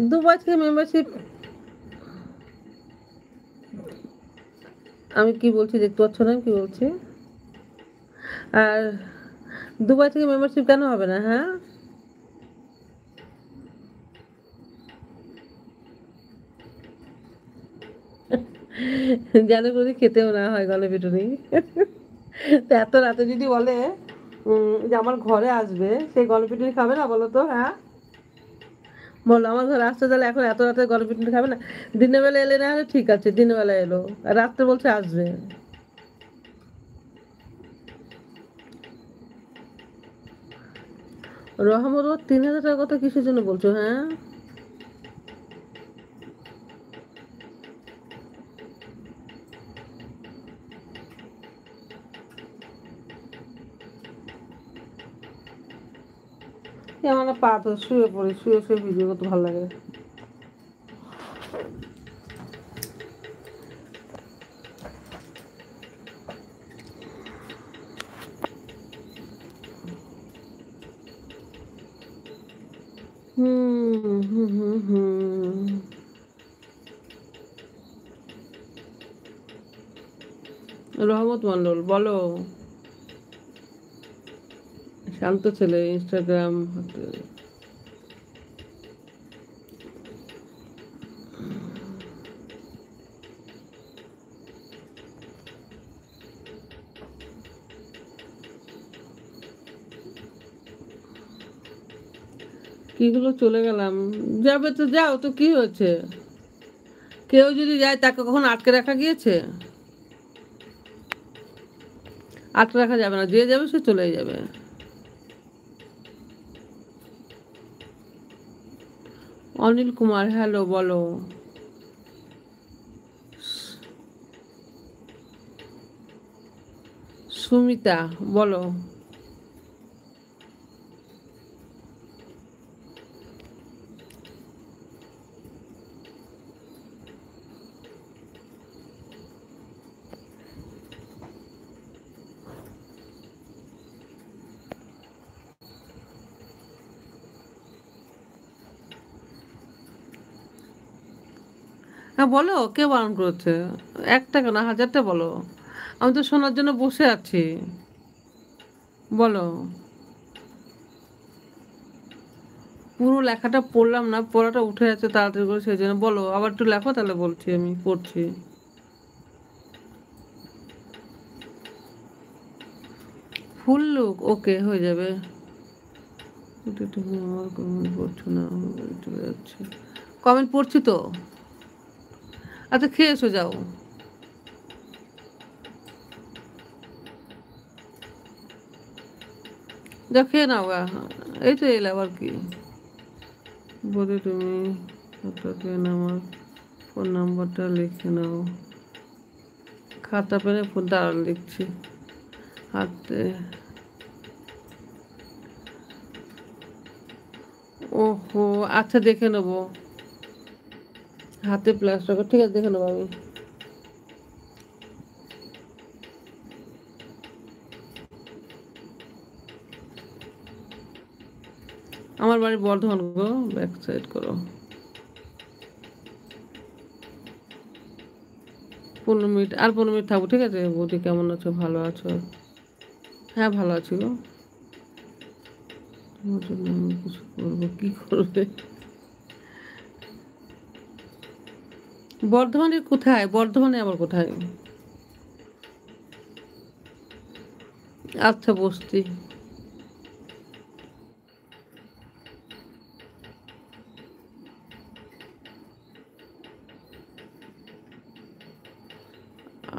Dubai থেকে membership, আমি কি বলছি দেখতে পাচ্ছ না কি বলছি? আর দুবাই থেকে মেম্বারশিপ কেন হবে না? হ্যাঁ, যেন করে খেতেও না হয় গলে পিটুনি। তো এত রাতে যদি বলে যে আমার ঘরে আসবে, সেই গলে পিটুনি খাবে না বলো তো? হ্যাঁ, বলো, আমার ঘরে আসতে তাহলে এখন এত রাতে গলে পিটুনি খাবে না? দিনের বেলা এলে না হলে ঠিক আছে, দিনের বেলা এলো, আর রাত্রে বলছে আসবে। রহমত, 3,000 টাকার কথা কিসের জন্য বলছো? হ্যাঁ, আমার না পা তো শুয়ে পড়ি, শুয়ে শুয়ে ভিডিও করতে ভালো লাগে। হুম হুম হুম হুম। রহমত মন্ডল বলো। শান্ত ছেলে, ইনস্টাগ্রাম হাতে। কি হলো, চলে গেলাম? যাবে তো যাও, তো কি হয়েছে? কেউ যদি যায় তাকে কখন আটকে রাখা গিয়েছে? আটকে রাখা যাবে না, যে যাবে সে চলেই যাবে। অনিল কুমার, হ্যালো বলো। সুমিতা, বলো। হ্যাঁ বলো, কে বারণ করেছে? একটা কেন, 1000টা বলো। আমি তো শোনার জন্য বসে আছি। বলো। পুরো লেখাটা পড়লাম না, পড়াটা উঠে যাচ্ছে তাড়াতাড়ি করে, সেই জন্য। বলো, আবার একটু লেখো, তাহলে বলছি, আমি পড়ছি। ফুল লুক, ওকে, হয়ে যাবে। এটা তুমি আমার কমেন্ট পড়ছো না, আমার বাড়ি চলে যাচ্ছে। কমেন্ট পড়ছি তো। আচ্ছা, খেয়ে এসো, যাও। যা খেয়ে নাও গা। এই তো এলে আবার কি? বলি তুমি খাতা পেন আমার ফোন নাম্বারটা লিখে নাও। খাতা পেনে ফোন দাঁড়ান লিখছি হাতে। ওহো, আচ্ছা দেখে নেবো। হাতে প্লাস্টার, ঠিক আছে, দেখে নেবো আমি। আমার বাড়ি বর্ধমান গো, ব্যাক সাইড করো। 15 মিনিট, আর 15 মিনিট থাকবো, ঠিক আছে? বৌদি কেমন আছো, ভালো আছো? হ্যাঁ, ভালো আছি গো। তোমার জন্য আমি কিছু করবো, কি করবে? বর্ধমানের কোথায়? বর্ধমানে আবার কোথায়? আচ্ছা, বসতি।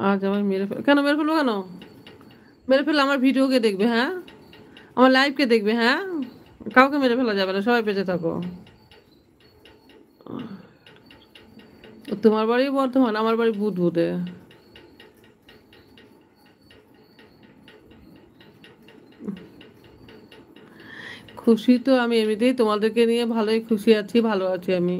আজ আমার মেরে ফেল, কেন মেরে ফেলবো কেন? মেরে ফেললে আমার ভিডিও কে দেখবে? হ্যাঁ, আমার লাইভ কে দেখবে? হ্যাঁ, কাউকে মেরে ফেলা যাবে না, সবাই বেঁচে থাকো। তোমার বাড়ি বর্ধমান, আমার বাড়ি বুধবুদে। খুশি তো আমি এমনিতেই, তোমাদেরকে নিয়ে ভালোই খুশি আছি, ভালো আছি আমি।